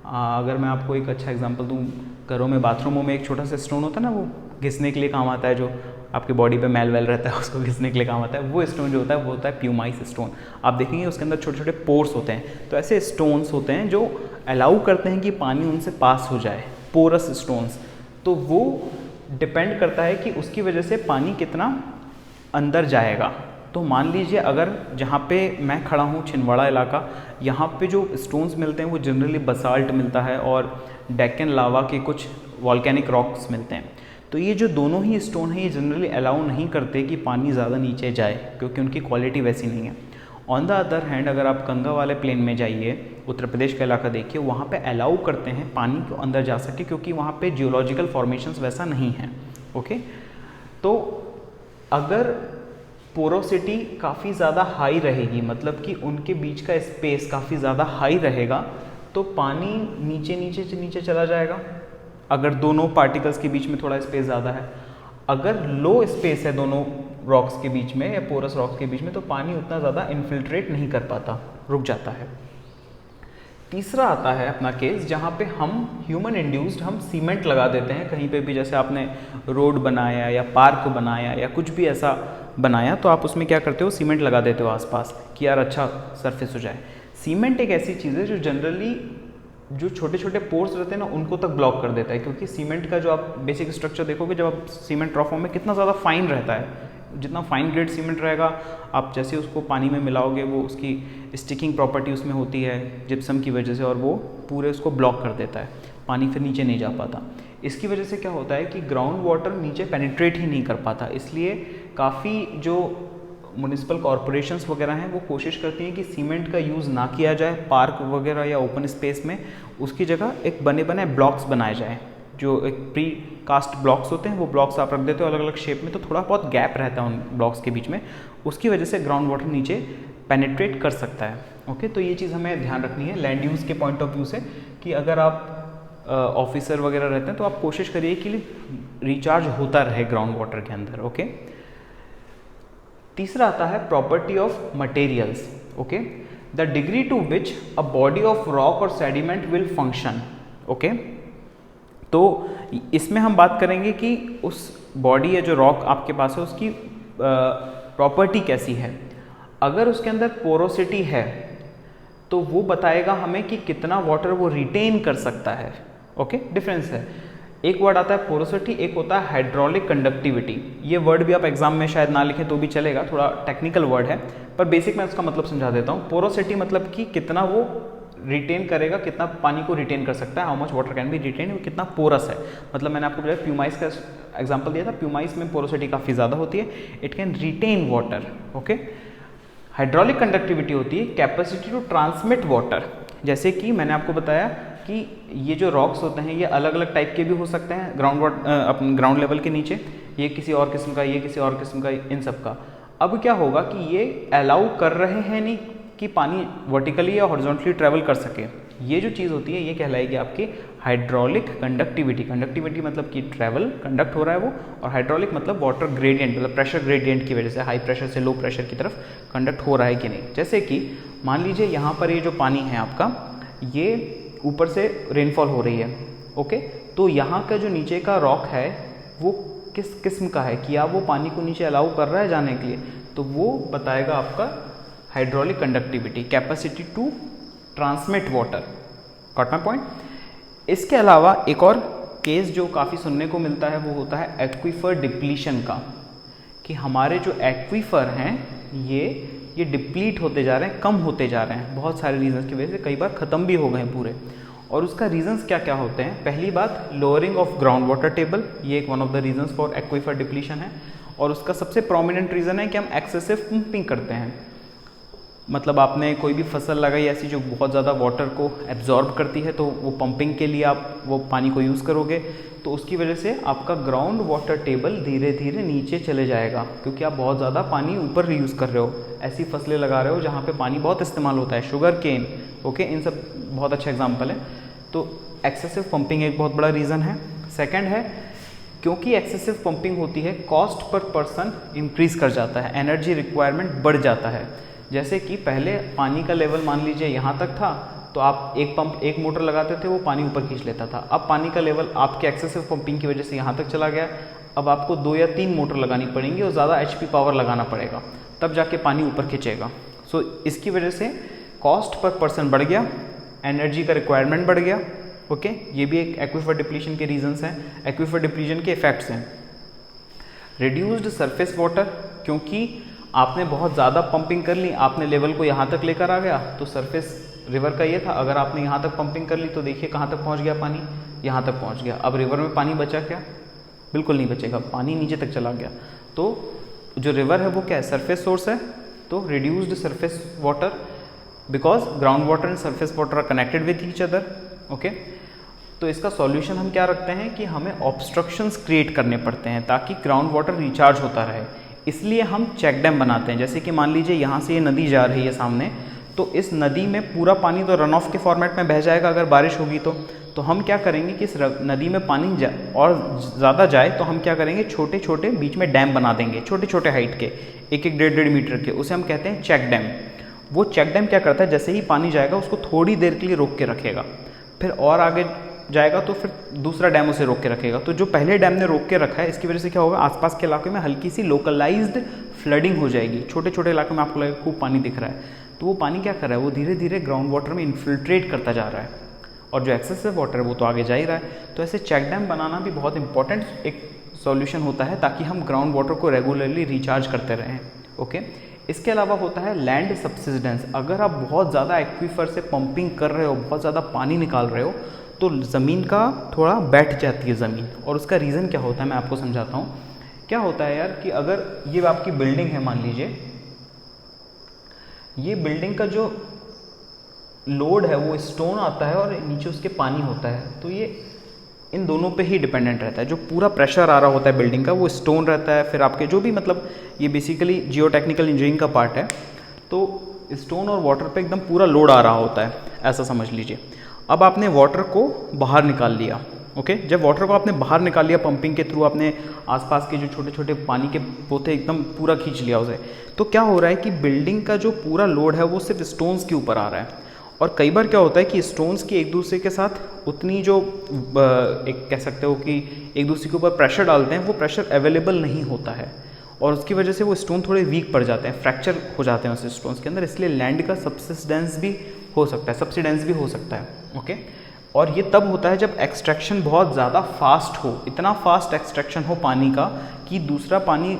अगर मैं आपको एक अच्छा एग्जांपल दूँ, घरों में बाथरूमों में एक छोटा सा स्टोन होता है ना, वो घिसने के लिए काम आता है, जो आपकी बॉडी पे मैल वैल रहता है उसको घिसने के लिए काम आता है, वो स्टोन जो होता है वो होता है प्यूमाइस स्टोन। आप देखेंगे उसके अंदर छोटे छोटे पोर्स होते हैं। तो ऐसे स्टोन्स होते हैं जो अलाउ करते हैं कि पानी उनसे पास हो जाए, पोरस स्टोन्स। तो वो डिपेंड करता है कि उसकी वजह से पानी कितना अंदर जाएगा। तो मान लीजिए अगर जहाँ पे मैं खड़ा हूँ, छिंदवाड़ा इलाका, यहाँ पे जो स्टोन्स मिलते हैं वो जनरली बसाल्ट मिलता है और डेक्कन लावा के कुछ वॉल्केनिक रॉक्स मिलते हैं। तो ये जो दोनों ही स्टोन हैं ये जनरली अलाउ नहीं करते कि पानी ज़्यादा नीचे जाए, क्योंकि उनकी क्वालिटी वैसी नहीं है। ऑन द अदर हैंड अगर आप गंगा वाले प्लेन में जाइए, उत्तर प्रदेश का इलाका देखिए, वहाँ पे अलाउ करते हैं पानी को अंदर जा सके, क्योंकि वहाँ पे जियोलॉजिकल फॉर्मेशंस वैसा नहीं है। ओके, तो अगर पोरोसिटी काफ़ी ज़्यादा हाई रहेगी, मतलब कि उनके बीच का स्पेस काफ़ी ज़्यादा हाई रहेगा, तो पानी नीचे नीचे नीचे चला जाएगा अगर दोनों पार्टिकल्स के बीच में थोड़ा स्पेस ज़्यादा है। अगर लो स्पेस है दोनों रॉक्स के बीच में या पोरस रॉक्स के बीच में, तो पानी उतना ज़्यादा इन्फिल्ट्रेट नहीं कर पाता, रुक जाता है। तीसरा आता है अपना केस जहाँ पे हम ह्यूमन इंड्यूस्ड हम सीमेंट लगा देते हैं कहीं पे भी, जैसे आपने रोड बनाया या पार्क बनाया या कुछ भी ऐसा बनाया, तो आप उसमें क्या करते हो, सीमेंट लगा देते हो आसपास कि यार अच्छा सरफेस हो जाए। सीमेंट एक ऐसी चीज़ है जो जनरली जो छोटे छोटे पोर्स रहते हैं ना उनको तक ब्लॉक कर देता है, क्योंकि सीमेंट का जो आप बेसिक स्ट्रक्चर देखोगे जब आप सीमेंट रॉ फॉर्म में कितना ज़्यादा फाइन रहता है, जितना फाइन ग्रेड सीमेंट रहेगा आप जैसे उसको पानी में मिलाओगे वो उसकी स्टिकिंग प्रॉपर्टी उसमें होती है जिप्सम की वजह से, और वो पूरे उसको ब्लॉक कर देता है, पानी फिर नीचे नहीं जा पाता। इसकी वजह से क्या होता है कि ग्राउंड वाटर नीचे पेनिट्रेट ही नहीं कर पाता, इसलिए काफ़ी जो म्युनिसिपल कॉरपोरेशंस वगैरह हैं वो कोशिश करती हैं कि सीमेंट का यूज़ ना किया जाए पार्क वगैरह या ओपन स्पेस में, उसकी जगह एक बने बनाए ब्लॉक्स बनाए जाए, जो एक प्री कास्ट ब्लॉक्स होते हैं, वो ब्लॉक्स आप रख देते हो अलग अलग शेप में, तो थोड़ा बहुत गैप रहता है उन ब्लॉक्स के बीच में, उसकी वजह से ग्राउंड वाटर नीचे पेनिट्रेट कर सकता है। ओके, तो ये चीज़ हमें ध्यान रखनी है लैंड यूज़ के पॉइंट ऑफ व्यू से, कि अगर आप ऑफिसर वगैरह रहते हैं तो आप कोशिश करिए कि रिचार्ज होता रहे ग्राउंड वाटर के अंदर। ओके, तीसरा आता है property of materials. Okay, the degree to which a body of rock और सेडिमेंट विल फंक्शन। ओके, तो इसमें हम बात करेंगे कि उस बॉडी या जो रॉक आपके पास है उसकी प्रॉपर्टी कैसी है। अगर उसके अंदर पोरोसिटी है तो वो बताएगा हमें कि कितना वाटर वो रिटेन कर सकता है। ओके, डिफरेंस है, एक वर्ड आता है पोरोसिटी, एक होता है हाइड्रोलिक कंडक्टिविटी। ये वर्ड भी आप एग्जाम में शायद ना लिखें तो भी चलेगा, थोड़ा टेक्निकल वर्ड है, पर बेसिक मैं उसका मतलब समझा देता हूँ। पोरोसिटी मतलब कि कितना वो रिटेन करेगा, कितना पानी को रिटेन कर सकता है, how much water can be retain, कितना पोरस है। मतलब मैंने आपको प्यूमाइस का एग्जांपल दिया था, प्यूमाइस में पोरोसिटी काफ़ी ज़्यादा होती है, it can retain water. Okay, hydraulic conductivity होती है कैपेसिटी टू ट्रांसमिट वाटर। जैसे कि मैंने आपको बताया कि ये जो रॉक्स होते हैं ये अलग अलग टाइप के भी हो सकते हैं ग्राउंड लेवल के नीचे, ये किसी और किस्म का, ये किसी और किस्म का, इन सब का। अब क्या होगा कि ये अलाउ कर रहे हैं नहीं कि पानी वर्टिकली या हॉरिजॉन्टली ट्रेवल कर सके, ये जो चीज़ होती है ये कहलाएगी आपकी हाइड्रोलिक कंडक्टिविटी। कंडक्टिविटी मतलब कि ट्रेवल कंडक्ट हो रहा है वो, और हाइड्रोलिक मतलब वाटर ग्रेडियंट, मतलब प्रेशर ग्रेडियंट की वजह से हाई प्रेशर से लो प्रेशर की तरफ कंडक्ट हो रहा है कि नहीं। जैसे कि मान लीजिए यहाँ पर ये जो पानी है आपका, ये ऊपर से रेनफॉल हो रही है। ओके, तो यहाँ का जो नीचे का रॉक है वो किस किस्म का है, कि आप वो पानी को नीचे अलाउ कर रहा है जाने के लिए, तो वो बताएगा आपका hydraulic conductivity, capacity to transmit water. Got my point. इसके अलावा एक और केस जो काफ़ी सुनने को मिलता है वो होता है एक्वीफर डिप्लीशन का, कि हमारे जो एक्वीफर हैं ये डिप्लीट होते जा रहे हैं, कम होते जा रहे हैं, बहुत सारे रीजंस की वजह से, कई बार ख़त्म भी हो गए हैं पूरे। और उसका रीजंस क्या क्या होते हैं, पहली बात lowering of ground water table, ये एक one of the reasons for aquifer depletion है। और उसका सबसे प्रोमिनेंट रीज़न है कि हम एक्सेसिव पंपिंग करते हैं, मतलब आपने कोई भी फसल लगाई ऐसी जो बहुत ज़्यादा वाटर को एब्जॉर्ब करती है, तो वो पंपिंग के लिए आप वो पानी को यूज़ करोगे, तो उसकी वजह से आपका ग्राउंड वाटर टेबल धीरे धीरे नीचे चले जाएगा, क्योंकि आप बहुत ज़्यादा पानी ऊपर यूज़ कर रहे हो, ऐसी फसलें लगा रहे हो जहाँ पे पानी बहुत इस्तेमाल होता है, शुगर केन। ओके, इन सब बहुत अच्छा एग्जाम्पल है। तो एक्सेसिव पंपिंग एक बहुत बड़ा रीज़न है। सेकेंड है, क्योंकि एक्सेसिव पंपिंग होती है कॉस्ट पर पर्सन इंक्रीज़ कर जाता है, एनर्जी रिक्वायरमेंट बढ़ जाता है। जैसे कि पहले पानी का लेवल मान लीजिए यहाँ तक था, तो आप एक मोटर लगाते थे, वो पानी ऊपर खींच लेता था। अब पानी का लेवल आपके एक्सेसिव पंपिंग की वजह से यहाँ तक चला गया, अब आपको 2 या 3 मोटर लगानी पड़ेंगी और ज़्यादा HP पावर लगाना पड़ेगा, तब जाके पानी ऊपर खींचेगा। सो इसकी वजह से कॉस्ट पर पर्सन बढ़ गया, एनर्जी का रिक्वायरमेंट बढ़ गया। ओके, ये भी एक एक्वीफर डिप्लीशन के रीजंस हैं, एक्वीफर डिप्लीशन के इफेक्ट्स हैं। रिड्यूस्ड सरफेस वाटर, क्योंकि आपने बहुत ज़्यादा पंपिंग कर ली, आपने लेवल को यहाँ तक लेकर आ गया, तो सरफेस रिवर का ये था, अगर आपने यहाँ तक पंपिंग कर ली तो देखिए कहाँ तक पहुँच गया पानी, यहाँ तक पहुँच गया। अब रिवर में पानी बचा क्या, बिल्कुल नहीं बचेगा, पानी नीचे तक चला गया। तो जो रिवर है वो क्या है, सरफेस सोर्स है, तो reduced surface water, because ground water and surface water are connected with each other. Okay, तो इसका सॉल्यूशन हम क्या रखते हैं कि हमें ऑब्स्ट्रक्शंस क्रिएट करने पड़ते हैं ताकि ग्राउंड वाटर रिचार्ज होता रहे। इसलिए हम चेक डैम बनाते हैं। जैसे कि मान लीजिए यहाँ से ये नदी जा रही है सामने, तो इस नदी में पूरा पानी तो रन ऑफ के फॉर्मेट में बह जाएगा अगर बारिश होगी तो हम क्या करेंगे कि इस नदी में पानी और ज़्यादा जाए तो हम क्या करेंगे, छोटे छोटे बीच में डैम बना देंगे, छोटे छोटे हाइट के, 1-1, 1.5 मीटर के। उसे हम कहते हैं चेक डैम। वो चेक डैम क्या करता है, जैसे ही पानी जाएगा उसको थोड़ी देर के लिए रोक के रखेगा, फिर और आगे जाएगा तो फिर दूसरा डैम उसे रोक के रखेगा। तो जो पहले डैम ने रोक के रखा है, इसकी वजह से क्या होगा, आसपास के इलाके में हल्की सी लोकलाइज्ड फ्लडिंग हो जाएगी। छोटे छोटे इलाकों में आपको लगेगा खूब पानी दिख रहा है, तो वो पानी क्या कर रहा है, वो धीरे धीरे ग्राउंड वाटर में इन्फिल्ट्रेट करता जा रहा है, और जो एक्सेसिव वाटर है वो तो आगे जा ही रहा है। तो ऐसे चेक डैम बनाना भी बहुत इंपॉर्टेंट एक सॉल्यूशन होता है ताकि हम ग्राउंड वाटर को रेगुलरली रिचार्ज करते रहें। ओके, इसके अलावा होता है लैंड सब्सिडेंस। अगर आप बहुत ज़्यादा एक्वीफर से पंपिंग कर रहे हो, बहुत ज़्यादा पानी निकाल रहे हो, तो ज़मीन का थोड़ा बैठ जाती है ज़मीन, और उसका रीज़न क्या होता है मैं आपको समझाता हूँ। क्या होता है यार कि अगर ये आपकी बिल्डिंग है, मान लीजिए ये बिल्डिंग का जो लोड है वो स्टोन आता है और नीचे उसके पानी होता है, तो ये इन दोनों पे ही डिपेंडेंट रहता है। जो पूरा प्रेशर आ रहा होता है बिल्डिंग का वो स्टोन रहता है, फिर आपके जो भी मतलब ये बेसिकली जियोटेक्निकल इंजीनियरिंग का पार्ट है, तो स्टोन और वाटर पे एकदम पूरा लोड आ रहा होता है, ऐसा समझ लीजिए। अब आपने वाटर को बाहर निकाल लिया। ओके, जब वाटर को आपने बाहर निकाल लिया पंपिंग के थ्रू, आपने आसपास के जो छोटे छोटे पानी के पोते एकदम पूरा खींच लिया उसे, तो क्या हो रहा है कि बिल्डिंग का जो पूरा लोड है वो सिर्फ स्टोन्स के ऊपर आ रहा है। और कई बार क्या होता है कि स्टोन्स की एक दूसरे के साथ उतनी जो एक कह सकते हो कि एक दूसरे के ऊपर प्रेशर डालते हैं, वो प्रेशर अवेलेबल नहीं होता है, और उसकी वजह से वो स्टोन थोड़े वीक पड़ जाते हैं, फ्रैक्चर हो जाते हैं उस स्टोन्स के अंदर। इसलिए लैंड का सब्सिडेंस भी हो सकता है। ओके, और ये तब होता है जब एक्सट्रैक्शन बहुत ज़्यादा फास्ट हो, इतना फास्ट एक्सट्रैक्शन हो पानी का कि दूसरा पानी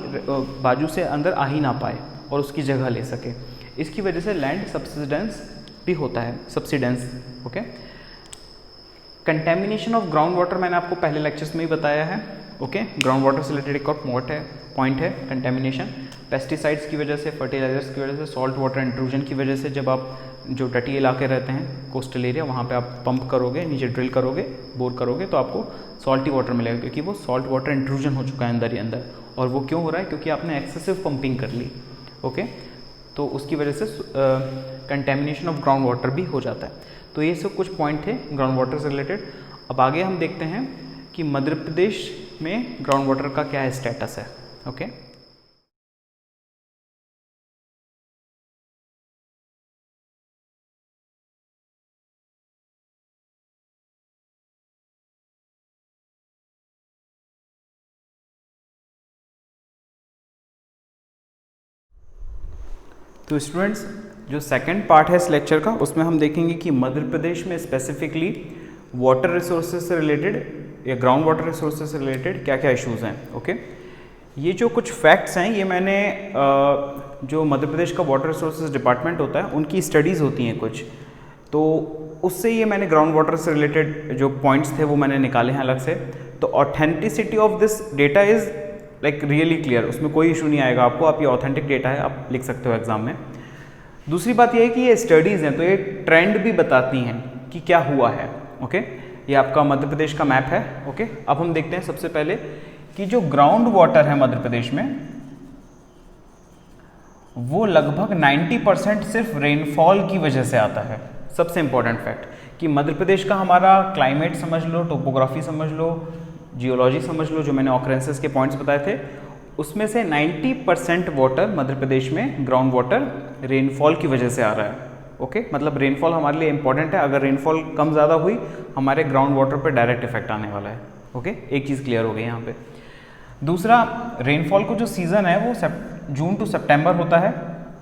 बाजू से अंदर आ ही ना पाए और उसकी जगह ले सके। इसकी वजह से लैंड सब्सिडेंस भी होता है, subsidence. Okay, contamination of ground water मैंने आपको पहले लेक्चर्स में ही बताया है। ओके, ग्राउंड वाटर से रिलेटेड एक और पॉइंट है कंटेमिनेशन। पेस्टिसाइड्स की वजह से, फर्टिलाइजर्स की वजह से, सॉल्ट वाटर इंट्रूजन की वजह से, जब आप जो तटीय इलाके रहते हैं, कोस्टल एरिया, वहाँ पे आप पंप करोगे, नीचे ड्रिल करोगे, बोर करोगे, तो आपको सॉल्टी वाटर मिलेगा, क्योंकि वो सॉल्ट वाटर इंट्रूजन हो चुका है अंदर ही अंदर। और वो क्यों हो रहा है, क्योंकि आपने एक्सेसिव पंपिंग कर ली। ओके, तो उसकी वजह से कंटेमिनेशन ऑफ ग्राउंड वाटर भी हो जाता है। तो ये सब कुछ पॉइंट थे ग्राउंड वाटर से रिलेटेड। अब आगे हम देखते हैं कि मध्य प्रदेश में ग्राउंड वाटर का क्या स्टेटस है। ओके, तो स्टूडेंट्स, जो सेकंड पार्ट है इस लेक्चर का, उसमें हम देखेंगे कि मध्य प्रदेश में स्पेसिफिकली वाटर रिसोर्सेज से रिलेटेड या ग्राउंड वाटर रिसोर्सेज से रिलेटेड क्या क्या इश्यूज़ हैं। ओके, ये जो कुछ फैक्ट्स हैं ये मैंने जो मध्य प्रदेश का वाटर रिसोर्सेज डिपार्टमेंट होता है उनकी स्टडीज़ होती हैं कुछ, तो उससे ये मैंने ग्राउंड वाटर से रिलेटेड जो पॉइंट्स थे वो मैंने निकाले हैं अलग से। तो authenticity of this data is like really clear, उसमें कोई इशू नहीं आएगा आपको, आप ये ऑथेंटिक डेटा है आप लिख सकते हो एग्जाम में। दूसरी बात ये है कि ये स्टडीज़ हैं तो ये ट्रेंड भी बताती हैं कि क्या हुआ है। ओके, ये आपका मध्य प्रदेश का मैप है। ओके, अब हम देखते हैं सबसे पहले कि जो ग्राउंड वाटर है मध्य प्रदेश में वो लगभग 90% सिर्फ रेनफॉल की वजह से आता है। सबसे इंपॉर्टेंट फैक्ट कि मध्य प्रदेश का हमारा क्लाइमेट समझ लो, टोपोग्राफी समझ लो, जियोलॉजी समझ लो, जो मैंने ऑकरेंसेस के पॉइंट्स बताए थे, उसमें से 90% वाटर मध्य प्रदेश में ग्राउंड वाटर रेनफॉल की वजह से आ रहा है। ओके, मतलब रेनफॉल हमारे लिए इंपॉर्टेंट है। अगर रेनफॉल कम ज़्यादा हुई हमारे ग्राउंड वाटर पर डायरेक्ट इफेक्ट आने वाला है। ओके, एक चीज़ क्लियर हो गई यहाँ पे। दूसरा, रेनफॉल को जो सीज़न है वो जून टू सितंबर होता है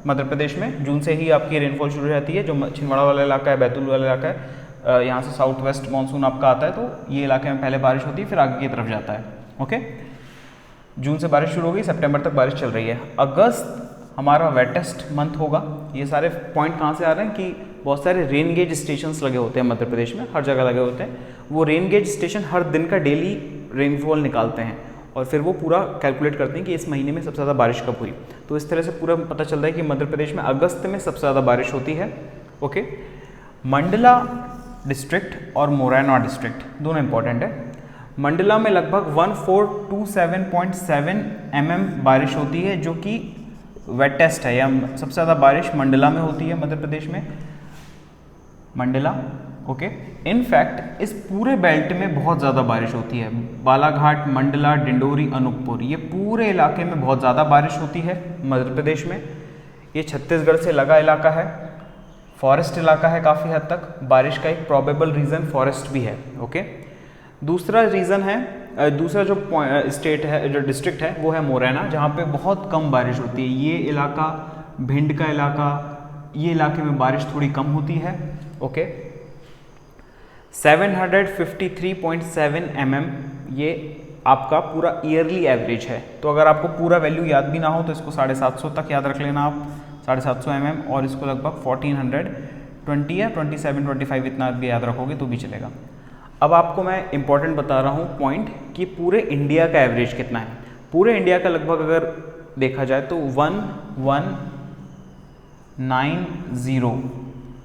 मध्य प्रदेश में। जून से ही आपकी रेनफॉल शुरू हो जाती है। जो छिंदवाड़ा वाला इलाका है, बैतूल वाला इलाका है, यहाँ से साउथ वेस्ट मानसून आपका आता है, तो ये इलाके में पहले बारिश होती है, फिर आगे की तरफ जाता है। ओके, जून से बारिश शुरू हो गई, सितंबर तक बारिश चल रही है। अगस्त हमारा वेटेस्ट मंथ होगा। ये सारे पॉइंट कहाँ से आ रहे हैं कि बहुत सारे रेन गेज स्टेशंस लगे होते हैं मध्य प्रदेश में, हर जगह लगे होते हैं। वो रेन गेज स्टेशन हर दिन का डेली रेनफॉल निकालते हैं और फिर वो पूरा कैलकुलेट करते हैं कि इस महीने में सबसे ज़्यादा बारिश कब हुई। तो इस तरह से पूरा पता चलता है कि मध्य प्रदेश में अगस्त में सबसे ज़्यादा बारिश होती है। ओके, मंडला डिस्ट्रिक्ट और मोरैना डिस्ट्रिक्ट दोनों इंपॉर्टेंट है। मंडला में लगभग 1427.7 mm बारिश होती है, जो कि वेटेस्ट है, या सबसे ज़्यादा बारिश मंडला में होती है मध्य प्रदेश में, मंडला। ओके, इनफैक्ट इस पूरे बेल्ट में बहुत ज़्यादा बारिश होती है, बालाघाट, मंडला, डिंडोरी, अनूपपुर, ये पूरे इलाके में बहुत ज़्यादा बारिश होती है मध्य प्रदेश में। ये छत्तीसगढ़ से लगा इलाका है, फॉरेस्ट इलाका है काफ़ी हद तक, बारिश का एक प्रोबेबल रीज़न फॉरेस्ट भी है। ओके, दूसरा रीज़न है, दूसरा जो स्टेट है, जो डिस्ट्रिक्ट है, वो है मोरैना, जहाँ पे बहुत कम बारिश होती है। ये इलाका, भिंड का इलाका, ये इलाके में बारिश थोड़ी कम होती है। ओके, 753.7 mm ये आपका पूरा ईयरली एवरेज है। तो अगर आपको पूरा वैल्यू याद भी ना हो तो इसको 750 तक याद रख लेना आप, 750 mm, और इसको लगभग 1420 या 27-25 इतना भी याद रखोगे तो भी चलेगा। अब आपको मैं इंपॉर्टेंट बता रहा हूँ पॉइंट कि पूरे इंडिया का एवरेज कितना है। पूरे इंडिया का लगभग अगर देखा जाए तो 1190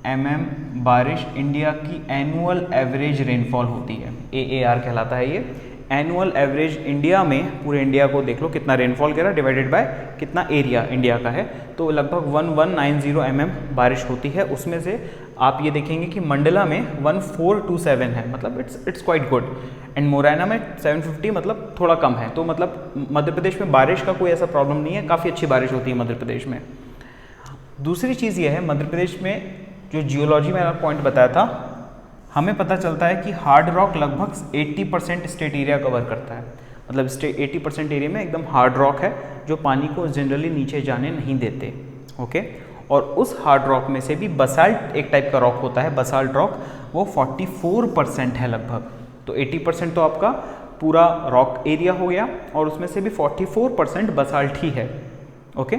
mm बारिश इंडिया की एनुअल एवरेज रेनफॉल होती है। AAR कहलाता है ये, एनुअल एवरेज इंडिया में, पूरे इंडिया को देख लो कितना रेनफॉल गिरा डिवाइडेड बाय कितना एरिया इंडिया का है, तो लगभग 1190 mm बारिश होती है। उसमें से आप ये देखेंगे कि मंडला में 1427 है, मतलब it's quite good, and Morena में 750, मतलब थोड़ा कम है। तो मतलब मध्य प्रदेश में बारिश का कोई ऐसा प्रॉब्लम नहीं है, काफ़ी अच्छी बारिश होती है मध्य प्रदेश में। दूसरी चीज़ ये है, मध्य प्रदेश में जो जियोलॉजी में पॉइंट बताया था, हमें पता चलता है कि हार्ड रॉक लगभग 80% स्टेट एरिया कवर करता है। मतलब 80% एरिया में एकदम हार्ड रॉक है, जो पानी को जनरली नीचे जाने नहीं देते। ओके, और उस हार्ड रॉक में से भी बसाल्ट एक टाइप का रॉक होता है, बसाल्ट रॉक, वो 44% है लगभग। तो 80% तो आपका पूरा रॉक एरिया हो गया, और उसमें से भी 44% बसाल्ट ही है। ओके,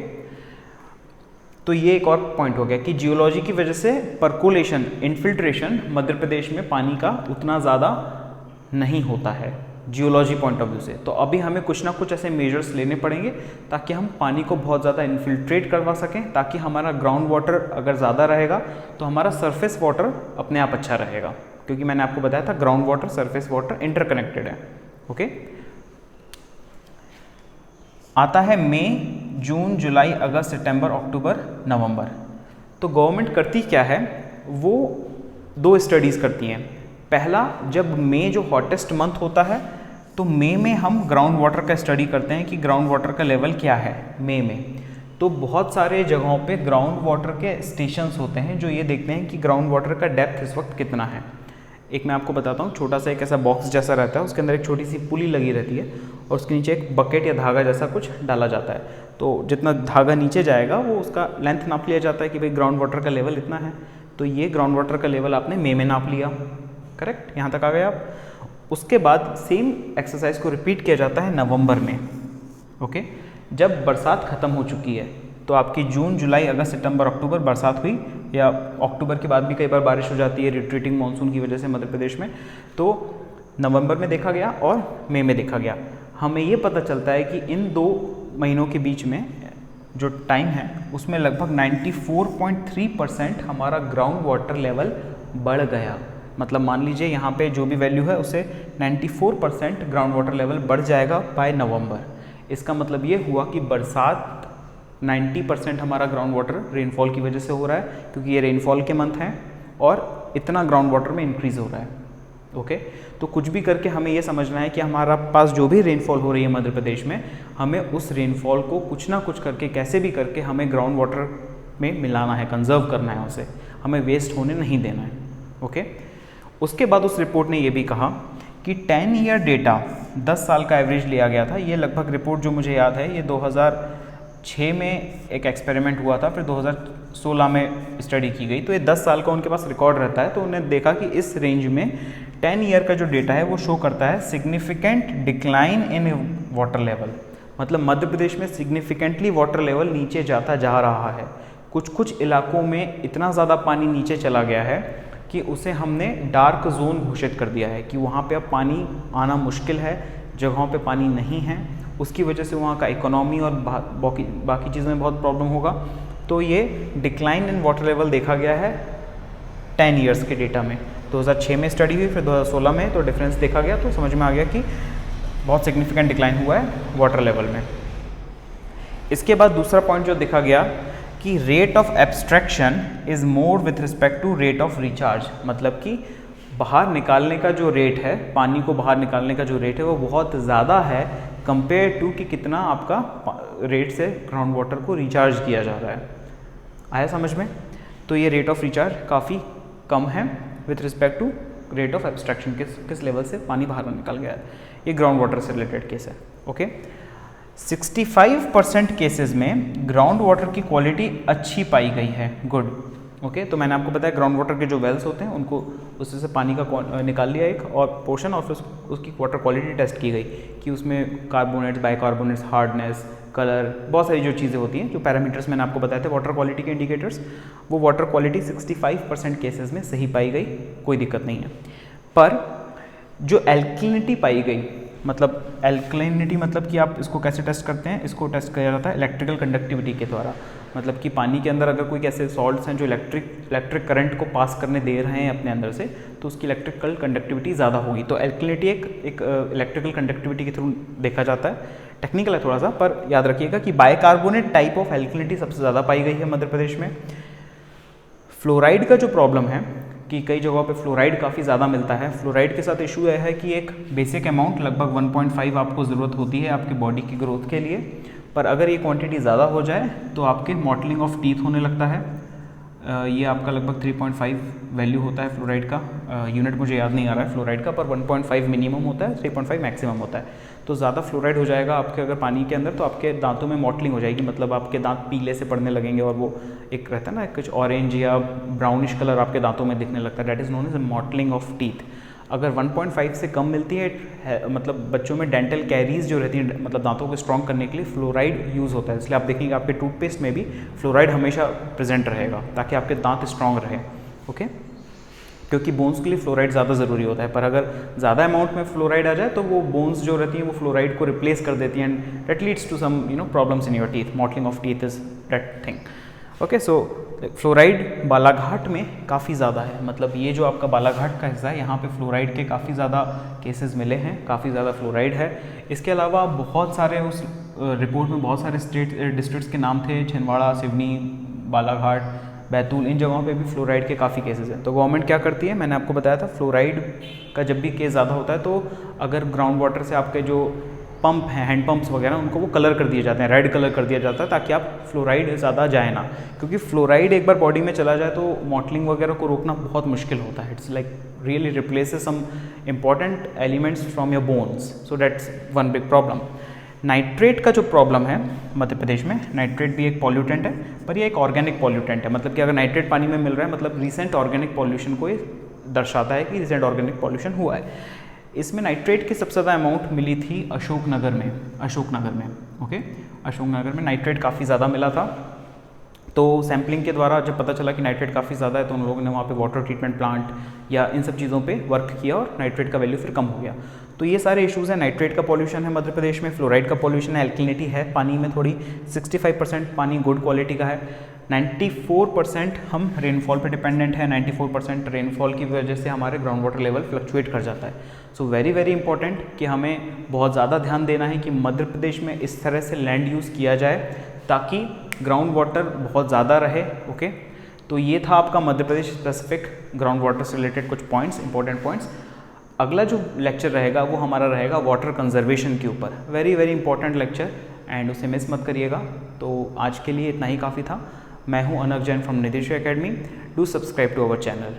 तो ये एक और पॉइंट हो गया कि जियोलॉजी की वजह से परकोलेशन, इन्फिल्ट्रेशन मध्य प्रदेश में पानी का उतना ज़्यादा नहीं होता है जियोलॉजी पॉइंट ऑफ व्यू से। तो अभी हमें कुछ ना कुछ ऐसे मेजर्स लेने पड़ेंगे ताकि हम पानी को बहुत ज़्यादा इन्फिल्ट्रेट करवा सकें, ताकि हमारा ग्राउंड वाटर अगर ज़्यादा रहेगा तो हमारा सरफेस वाटर अपने आप अच्छा रहेगा, क्योंकि मैंने आपको बताया था ground water, surface water interconnected है। ओके, आता है मई, जून, जुलाई, अगस्त, सितंबर, अक्टूबर, नवंबर। तो गवर्नमेंट करती क्या है, वो 2 स्टडीज़ करती हैं। पहला, जब मई जो हॉटेस्ट मंथ होता है, तो मई में हम ग्राउंड वाटर का स्टडी करते हैं कि ग्राउंड वाटर का लेवल क्या है मई में। तो बहुत सारे जगहों पे ग्राउंड वाटर के स्टेशंस होते हैं जो ये देखते हैं कि ग्राउंड वाटर का डेप्थ इस वक्त कितना है। एक मैं आपको बताता हूँ, छोटा सा एक ऐसा बॉक्स जैसा रहता है, उसके अंदर एक छोटी सी पुली लगी रहती है, और उसके नीचे एक बकेट या धागा जैसा कुछ डाला जाता है। तो जितना धागा नीचे जाएगा वो उसका लेंथ नाप लिया जाता है कि भाई ग्राउंड वाटर का लेवल इतना है। तो ये ग्राउंड वाटर का लेवल आपने मई में नाप लिया, करेक्ट, यहाँ तक आ गए आप। उसके बाद सेम एक्सरसाइज को रिपीट किया जाता है नवंबर में। ओके, जब बरसात ख़त्म हो चुकी है, तो आपकी जून, जुलाई, अगस्त, सितंबर, अक्टूबर बरसात हुई, या अक्टूबर के बाद भी कई बार बारिश हो जाती है रिट्रीटिंग मानसून की वजह से मध्य प्रदेश में, तो नवंबर में देखा गया और मई में देखा गया। हमें ये पता चलता है कि इन 2 महीनों के बीच में जो टाइम है उसमें लगभग 94.3% हमारा ग्राउंड वाटर लेवल बढ़ गया। मतलब मान लीजिए यहाँ पे जो भी वैल्यू है उससे 94% ग्राउंड वाटर लेवल बढ़ जाएगा बाय नवंबर। इसका मतलब ये हुआ कि बरसात 90% हमारा ग्राउंड वाटर रेनफॉल की वजह से हो रहा है, क्योंकि ये रेनफॉल के मंथ हैं और इतना ग्राउंड वाटर में इंक्रीज़ हो रहा है। ओके, तो कुछ भी करके हमें ये समझना है कि हमारा पास जो भी रेनफॉल हो रही है मध्य प्रदेश में, हमें उस रेनफॉल को कुछ ना कुछ करके, कैसे भी करके हमें ग्राउंड वाटर में मिलाना है, कंजर्व करना है उसे, हमें वेस्ट होने नहीं देना है। ओके, उसके बाद उस रिपोर्ट ने ये भी कहा कि 10 ईयर डेटा, 10 साल का एवरेज लिया गया था। ये लगभग रिपोर्ट जो मुझे याद है, ये 2006 में एक एक्सपेरिमेंट हुआ था, फिर 2016 में स्टडी की गई। तो ये 10 साल का उनके पास रिकॉर्ड रहता है। तो उन्हें देखा कि इस रेंज में 10 ईयर का जो डेटा है वो शो करता है significant decline in water level. मतलब मध्य प्रदेश में सिग्निफिकेंटली वाटर लेवल नीचे जाता जा रहा है। कुछ कुछ इलाकों में इतना ज़्यादा पानी नीचे चला गया है कि उसे हमने डार्क जोन घोषित कर दिया है कि वहाँ पे अब पानी आना मुश्किल है, जगहों पे पानी नहीं है, उसकी वजह से वहाँ का इकोनॉमी और बाकी चीज़ों में बहुत प्रॉब्लम होगा। तो ये डिक्लाइन इन वाटर लेवल देखा गया है 10 ईयर्स के डेटा में। 2006 में स्टडी हुई, फिर 2016 में, तो डिफरेंस देखा गया, तो समझ में आ गया कि बहुत सिग्निफिकेंट डिक्लाइन हुआ है वाटर लेवल में। इसके बाद दूसरा पॉइंट जो देखा गया कि rate of abstraction is more with respect to rate of recharge, मतलब कि बाहर निकालने का जो रेट है, पानी को बाहर निकालने का जो रेट है वो बहुत ज़्यादा है कंपेयर टू कि कितना आपका रेट से ग्राउंड वाटर को रिचार्ज किया जा रहा है। आया समझ में? तो ये रेट ऑफ रिचार्ज काफ़ी कम है with respect to rate of abstraction, किस लेवल से पानी बाहर निकल गया है। ये ग्राउंड वाटर से रिलेटेड केस है। ओके, 65% केसेस में ग्राउंड वाटर की क्वालिटी अच्छी पाई गई है, गुड। ओके, तो मैंने आपको बताया ग्राउंड वाटर के जो वेल्स होते हैं उनको उससे से पानी का निकाल लिया एक और पोर्शन, और फिर उसकी वाटर क्वालिटी टेस्ट की गई कि उसमें कार्बोनेट्स, बाइकार्बोनेट्स, हार्डनेस, कलर, बहुत सारी जो चीज़ें होती हैं, जो पैरामीटर्स मैंने आपको बताए थे वाटर क्वालिटी के इंडिकेटर्स, वो वाटर क्वालिटी 65% केसेस में सही पाई गई, कोई दिक्कत नहीं है। पर जो एल्कलिनिटी पाई गई, मतलब एल्कलिनिटी मतलब कि आप इसको कैसे टेस्ट करते हैं, इसको टेस्ट किया जाता है इलेक्ट्रिकल कंडक्टिविटी के द्वारा। मतलब कि पानी के अंदर अगर कोई कैसे सॉल्ट्स हैं जो इलेक्ट्रिक करंट को पास करने दे रहे हैं अपने अंदर से, तो उसकी इलेक्ट्रिकल कंडक्टिविटी ज़्यादा होगी। तो एल्कलिनिटी एक इलेक्ट्रिकल कंडक्टिविटी के थ्रू देखा जाता है, टेक्निकल है थोड़ा सा, पर याद रखिएगा कि बाइकार्बोनेट टाइप ऑफ एल्कलिनिटी सबसे ज़्यादा पाई गई है मध्य प्रदेश में। फ्लोराइड का जो प्रॉब्लम है कि कई जगहों पे फ्लोराइड काफ़ी ज़्यादा मिलता है। फ्लोराइड के साथ इशू यह है कि एक बेसिक अमाउंट लगभग 1.5 आपको ज़रूरत होती है आपकी बॉडी की ग्रोथ के लिए, पर अगर ये क्वांटिटी ज़्यादा हो जाए तो आपके मॉटलिंग ऑफ टीथ होने लगता है। ये आपका लगभग 3.5 वैल्यू होता है फ्लोराइड का, यूनिट मुझे याद नहीं आ रहा है फ्लोराइड का, पर 1.5 मिनिमम होता है, 3.5 मैक्सिमम होता है। तो ज़्यादा फ्लोराइड हो जाएगा आपके अगर पानी के अंदर, तो आपके दांतों में मॉटलिंग हो जाएगी, मतलब आपके दांत पीले से पड़ने लगेंगे और वो एक रहता है ना कुछ ऑरेंज या ब्राउनिश कलर आपके दांतों में दिखने लगता है, that is known as mottling of teeth. अगर 1.5 से कम मिलती है, मतलब बच्चों में डेंटल कैरीज जो रहती हैं, मतलब दांतों को स्ट्रॉन्ग करने के लिए फ्लोराइड यूज़ होता है, इसलिए आप देखेंगे आपके टूथपेस्ट में भी फ्लोराइड हमेशा प्रेजेंट रहेगा ताकि आपके दांत स्ट्रॉन्ग रहे। ओके, क्योंकि बोन्स के लिए फ्लोराइड ज़्यादा ज़रूरी होता है, पर अगर ज़्यादा अमाउंट में फ्लोराइड आ जाए तो वो बोन्स जो रहती हैं वो फ्लोराइड को रिप्लेस कर देती हैं, and that leads to some problems in your teeth. Mottling of teeth is that thing. Okay, so fluoride Balaghat में काफ़ी ज़्यादा है, मतलब ये जो आपका बालाघाट का हिस्सा है यहाँ पे फ्लोराइड के काफ़ी ज़्यादा केसेस मिले हैं, काफ़ी ज़्यादा फ्लोराइड है। इसके अलावा बहुत सारे उस रिपोर्ट में बहुत सारे डिस्ट्रिक्ट्स के नाम थे, छिंदवाड़ा, सिवनी, बालाघाट, बैतूल, इन जगहों पे भी फ्लोराइड के काफ़ी केसेस हैं। तो गवर्नमेंट क्या करती है, मैंने आपको बताया था फ्लोराइड का जब भी केस ज़्यादा होता है तो अगर ग्राउंड वाटर से आपके जो पंप हैं, हैंड पंप्स वगैरह, उनको वो कलर कर दिए जाते हैं, रेड कलर कर दिया जाता है ताकि आप फ्लोराइड ज़्यादा जाए ना, क्योंकि फ्लोराइड एक बार बॉडी में चला जाए तो मॉटलिंग वगैरह को रोकना बहुत मुश्किल होता है। It's like really replaces some important elements from your bones, so that's one big problem. Nitrate का जो प्रॉब्लम है मध्य प्रदेश में, नाइट्रेट भी एक पॉल्यूटेंट है, पर ये एक ऑर्गेनिक पॉल्यूटेंट है, मतलब कि अगर नाइट्रेट पानी में मिल रहा है मतलब रिसेंट ऑर्गेनिक पॉल्यूशन को ये दर्शाता है कि रिसेंट ऑर्गेनिक पॉल्यूशन हुआ है। इसमें नाइट्रेट की सबसे ज़्यादा अमाउंट मिली थी अशोकनगर में। ओके, अशोकनगर में नाइट्रेट काफ़ी ज़्यादा मिला था। तो सैम्पलिंग के द्वारा जब पता चला कि नाइट्रेट काफ़ी ज़्यादा है तो उन लोगों ने वहाँ पे वाटर ट्रीटमेंट प्लांट या इन सब चीज़ों पे वर्क किया और नाइट्रेट का वैल्यू फिर कम हो गया। तो ये सारे इश्यूज़ हैं, नाइट्रेट का पॉल्यूशन है मध्य प्रदेश में, फ्लोराइड का पॉल्यूशन है, एल्कलिनिटी है पानी में थोड़ी, 65% पानी गुड क्वालिटी का है, 94% हम रेनफॉल पे डिपेंडेंट है, 94% रेनफॉल की वजह से हमारे ग्राउंड वाटर लेवल फ्लक्चुएट कर जाता है। सो वेरी वेरी इंपॉर्टेंट कि हमें बहुत ज़्यादा ध्यान देना है कि मध्य प्रदेश में इस तरह से लैंड यूज़ किया जाए ताकि ग्राउंड वाटर बहुत ज़्यादा रहे। ओके, तो ये था आपका Madhya Pradesh specific ground water से रिलेटेड कुछ पॉइंट्स, इंपॉर्टेंट पॉइंट्स। अगला जो लेक्चर रहेगा वो हमारा रहेगा वाटर कंजर्वेशन के ऊपर, very very important lecture, and उसे मिस मत करिएगा। तो आज के लिए इतना ही काफ़ी था। मैं हूं अनक Jain from Nidesh academy. Do subscribe to our channel.